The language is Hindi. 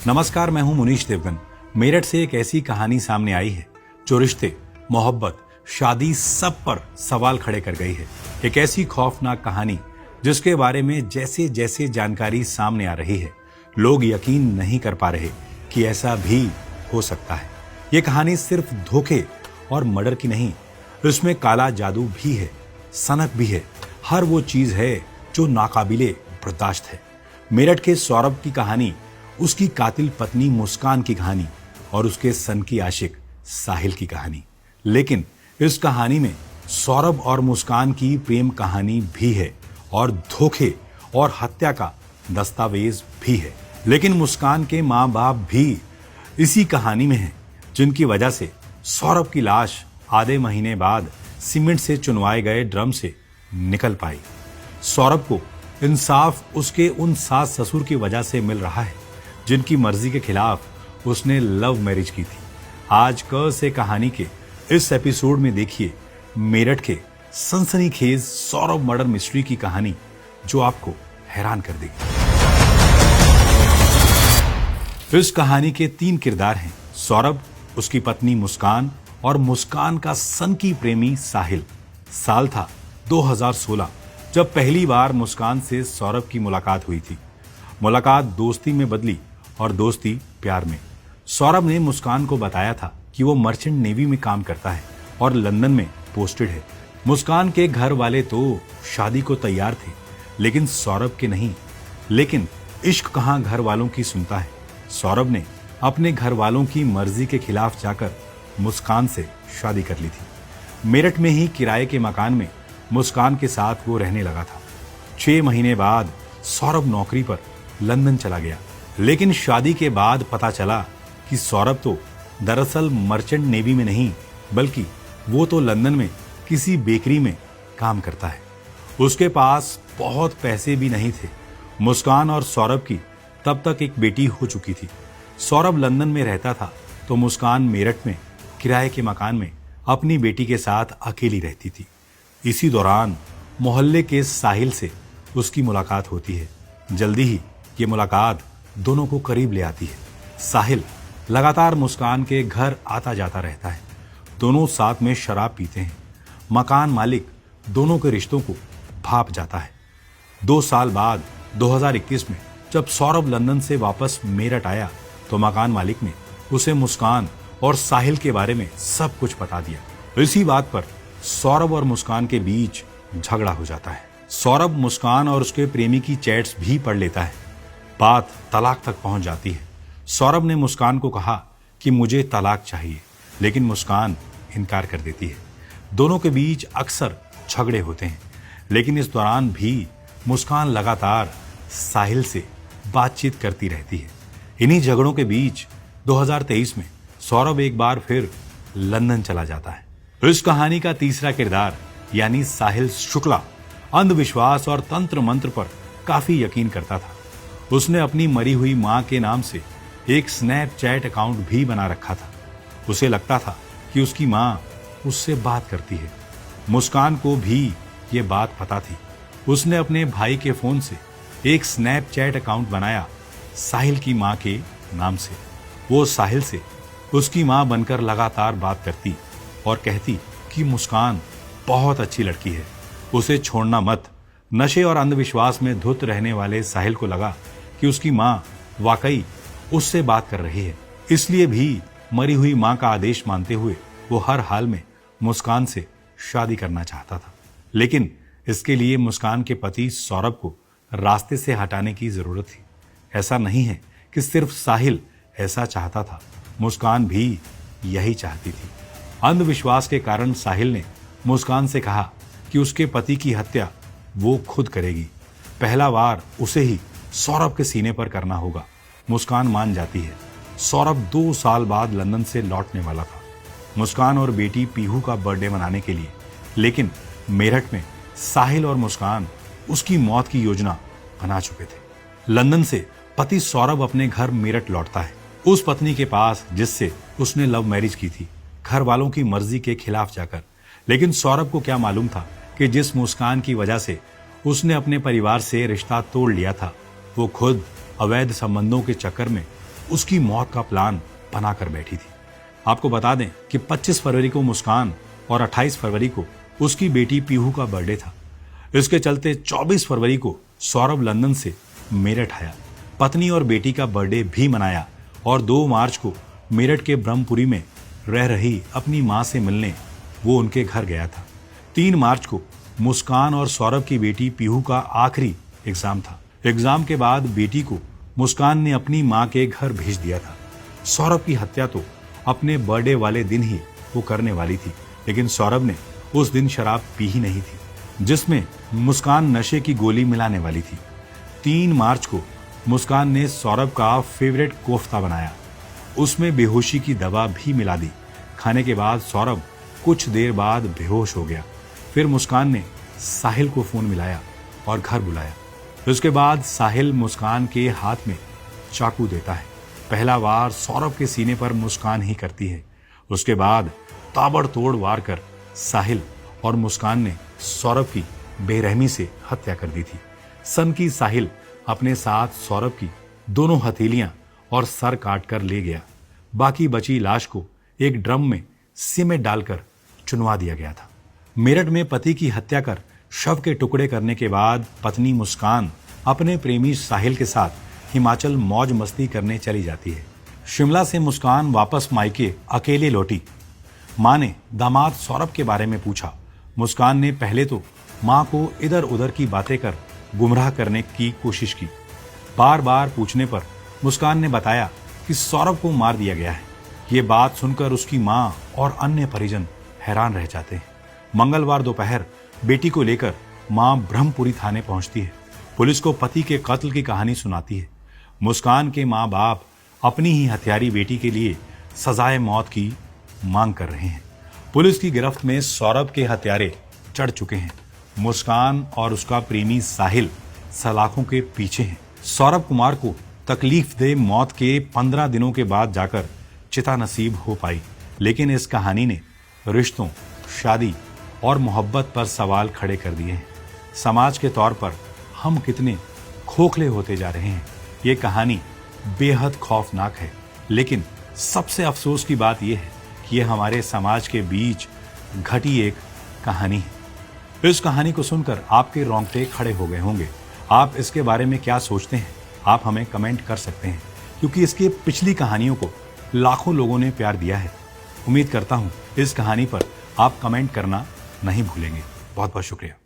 नमस्कार, मैं हूं मुनीश देवगन। मेरठ से एक ऐसी कहानी सामने आई है जो रिश्ते, मोहब्बत, शादी सब पर सवाल खड़े कर गई है। एक ऐसी खौफनाक कहानी जिसके बारे में जैसे जैसे जानकारी सामने आ रही है, लोग यकीन नहीं कर पा रहे कि ऐसा भी हो सकता है। ये कहानी सिर्फ धोखे और मर्डर की नहीं, इसमें काला जादू भी है, सनक भी है, हर वो चीज है जो नाकाबिले बर्दाश्त है। मेरठ के सौरभ की कहानी, उसकी कातिल पत्नी मुस्कान की कहानी और उसके सन की आशिक साहिल की कहानी। लेकिन इस कहानी में सौरभ और मुस्कान की प्रेम कहानी भी है और धोखे और हत्या का दस्तावेज भी है। लेकिन मुस्कान के माँ बाप भी इसी कहानी में हैं, जिनकी वजह से सौरभ की लाश आधे महीने बाद सीमेंट से चुनवाए गए ड्रम से निकल पाई। सौरभ को इंसाफ उसके उन सास ससुर की वजह से मिल रहा है जिनकी मर्जी के खिलाफ उसने लव मैरिज की थी। आज क से कहानी के इस एपिसोड में देखिए मेरठ के सनसनीखेज सौरभ मर्डर मिस्ट्री की कहानी जो आपको हैरान कर देगी। इस कहानी के 3 किरदार हैं, सौरभ, उसकी पत्नी मुस्कान और मुस्कान का सनकी प्रेमी साहिल। साल था 2016 जब पहली बार मुस्कान से सौरभ की मुलाकात हुई थी। मुलाकात दोस्ती में बदली और दोस्ती प्यार में। सौरभ ने मुस्कान को बताया था कि वो मर्चेंट नेवी में काम करता है और लंदन में पोस्टेड है। मुस्कान के घर वाले तो शादी को तैयार थे, लेकिन सौरभ के नहीं। लेकिन इश्क कहाँ घर वालों की सुनता है। सौरभ ने अपने घर वालों की मर्जी के खिलाफ जाकर मुस्कान से शादी कर ली थी। मेरठ में ही किराए के मकान में मुस्कान के साथ वो रहने लगा था। 6 महीने बाद सौरभ नौकरी पर लंदन चला गया। लेकिन शादी के बाद पता चला कि सौरभ तो दरअसल मर्चेंट नेवी में नहीं, बल्कि वो तो लंदन में किसी बेकरी में काम करता है। उसके पास बहुत पैसे भी नहीं थे। मुस्कान और सौरभ की तब तक एक बेटी हो चुकी थी। सौरभ लंदन में रहता था तो मुस्कान मेरठ में किराए के मकान में अपनी बेटी के साथ अकेली रहती थी। इसी दौरान मोहल्ले के साहिल से उसकी मुलाकात होती है। जल्दी ही ये मुलाकात दोनों को करीब ले आती है। साहिल लगातार मुस्कान के घर आता जाता रहता है। दोनों साथ में शराब पीते हैं। मकान मालिक दोनों के रिश्तों को भाप जाता है। 2 साल बाद 2021 में जब सौरभ लंदन से वापस मेरठ आया तो मकान मालिक ने उसे मुस्कान और साहिल के बारे में सब कुछ बता दिया। इसी बात पर सौरभ और मुस्कान के बीच झगड़ा हो जाता है। सौरभ मुस्कान और उसके प्रेमी की चैट्स भी पढ़ लेता है। बात तलाक तक पहुंच जाती है। सौरभ ने मुस्कान को कहा कि मुझे तलाक चाहिए, लेकिन मुस्कान इनकार कर देती है। दोनों के बीच अक्सर झगड़े होते हैं, लेकिन इस दौरान भी मुस्कान लगातार साहिल से बातचीत करती रहती है। इन्हीं झगड़ों के बीच 2023 में सौरभ एक बार फिर लंदन चला जाता है। इस कहानी का तीसरा किरदार यानी साहिल शुक्ला अंधविश्वास और तंत्र मंत्र पर काफी यकीन करता था। उसने अपनी मरी हुई मां के नाम से एक स्नैपचैट अकाउंट भी बना रखा था। उसे लगता था कि उसकी मां उससे बात करती है। मुस्कान को भी ये बात पता थी। उसने अपने भाई के फोन से एक स्नैपचैट अकाउंट बनाया साहिल की मां के नाम से। वो साहिल से उसकी मां बनकर लगातार बात करती और कहती कि मुस्कान बहुत अच्छी लड़की है, उसे छोड़ना मत। नशे और अंधविश्वास में धुत रहने वाले साहिल को लगा कि उसकी मां वाकई उससे बात कर रही है। इसलिए भी मरी हुई मां का आदेश मानते हुए वो हर हाल में मुस्कान से शादी करना चाहता था। लेकिन इसके लिए मुस्कान के पति सौरभ को रास्ते से हटाने की जरूरत थी। ऐसा नहीं है कि सिर्फ साहिल ऐसा चाहता था, मुस्कान भी यही चाहती थी। अंधविश्वास के कारण साहिल ने मुस्कान से कहा कि उसके पति की हत्या वो खुद करेगी। पहला वार उसे ही सौरभ के सीने पर करना होगा। मुस्कान मान जाती है। सौरभ 2 साल बाद लंदन से लौटने वाला था, मुस्कान और बेटी पीहू का बर्थडे मनाने के लिए। लेकिन मेरठ में साहिल और मुस्कान उसकी मौत की योजना बना चुके थे। लंदन से पति सौरभ अपने घर मेरठ लौटता है, उस पत्नी के पास जिससे उसने लव मैरिज की थी, घर वालों की मर्जी के खिलाफ जाकर। लेकिन सौरभ को क्या मालूम था कि जिस मुस्कान की वजह से उसने अपने परिवार से रिश्ता तोड़ लिया था, वो खुद अवैध संबंधों के चक्कर में उसकी मौत का प्लान बनाकर बैठी थी। आपको बता दें कि 25 फरवरी को मुस्कान और 28 फरवरी को उसकी बेटी पीहू का बर्थडे था। इसके चलते 24 फरवरी को सौरभ लंदन से मेरठ आया, पत्नी और बेटी का बर्थडे भी मनाया और 2 मार्च को मेरठ के ब्रह्मपुरी में रह रही अपनी मां से मिलने वो उनके घर गया था। 3 मार्च को मुस्कान और सौरभ की बेटी पीहू का आखिरी एग्जाम था। एग्जाम के बाद बेटी को मुस्कान ने अपनी मां के घर भेज दिया था। सौरभ की हत्या तो अपने बर्थडे वाले दिन ही वो करने वाली थी, लेकिन सौरभ ने उस दिन शराब पी ही नहीं थी, जिसमें मुस्कान नशे की गोली मिलाने वाली थी। 3 मार्च को मुस्कान ने सौरभ का फेवरेट कोफ्ता बनाया, उसमें बेहोशी की दवा भी मिला दी। खाने के बाद सौरभ कुछ देर बाद बेहोश हो गया। फिर मुस्कान ने साहिल को फोन मिलाया और घर बुलाया। उसके बाद साहिल मुस्कान के हाथ में चाकू देता है। पहला वार सौरभ के सीने पर मुस्कान ही करती है। उसके बाद ताबड़तोड़ वार कर साहिल और मुस्कान ने सौरभ की बेरहमी से हत्या कर दी थी। सनकी साहिल अपने साथ सौरभ की दोनों हथेलियां और सर काट कर ले गया। बाकी बची लाश को एक ड्रम में सीमेंट डालकर चुनवा दिया गया था। मेरठ में पति की हत्या कर शव के टुकड़े करने के बाद पत्नी मुस्कान अपने प्रेमी साहिल के साथ हिमाचल मौज मस्ती करने चली जाती है। शिमला से मुस्कान वापस मायके अकेले लौटी। मां ने दामाद सौरभ के बारे में पूछा। मुस्कान ने पहले तो मां को इधर उधर की बातें कर गुमराह करने की कोशिश की। बार बार पूछने पर मुस्कान ने बताया कि सौरभ को मार दिया गया है। ये बात सुनकर उसकी मां और अन्य परिजन हैरान रह जाते हैं। मंगलवार दोपहर बेटी को लेकर मां ब्रह्मपुरी थाने पहुंचती है। पुलिस को पति के कत्ल की कहानी सुनाती है। मुस्कान के मां बाप अपनी ही हत्यारी बेटी के लिए सजाए मौत की मांग कर रहे हैं। पुलिस की गिरफ्त में सौरभ के हत्यारे चढ़ चुके हैं। मुस्कान और उसका प्रेमी साहिल सलाखों के पीछे हैं। सौरभ कुमार को तकलीफ दे मौत के 15 दिनों के बाद जाकर चिता नसीब हो पाई, लेकिन इस कहानी ने रिश्तों, शादी और मोहब्बत पर सवाल खड़े कर दिए हैं। समाज के तौर पर हम कितने खोखले होते जा रहे हैं। ये कहानी बेहद खौफनाक है, लेकिन सबसे अफसोस की बात यह है कि यह हमारे समाज के बीच घटी एक कहानी है। इस कहानी को सुनकर आपके रोंगटे खड़े हो गए होंगे। आप इसके बारे में क्या सोचते हैं? आप हमें कमेंट कर सकते हैं, क्योंकि इसकी पिछली कहानियों को लाखों लोगों ने प्यार दिया है। उम्मीद करता हूं इस कहानी पर आप कमेंट करना नहीं भूलेंगे। बहुत बहुत शुक्रिया।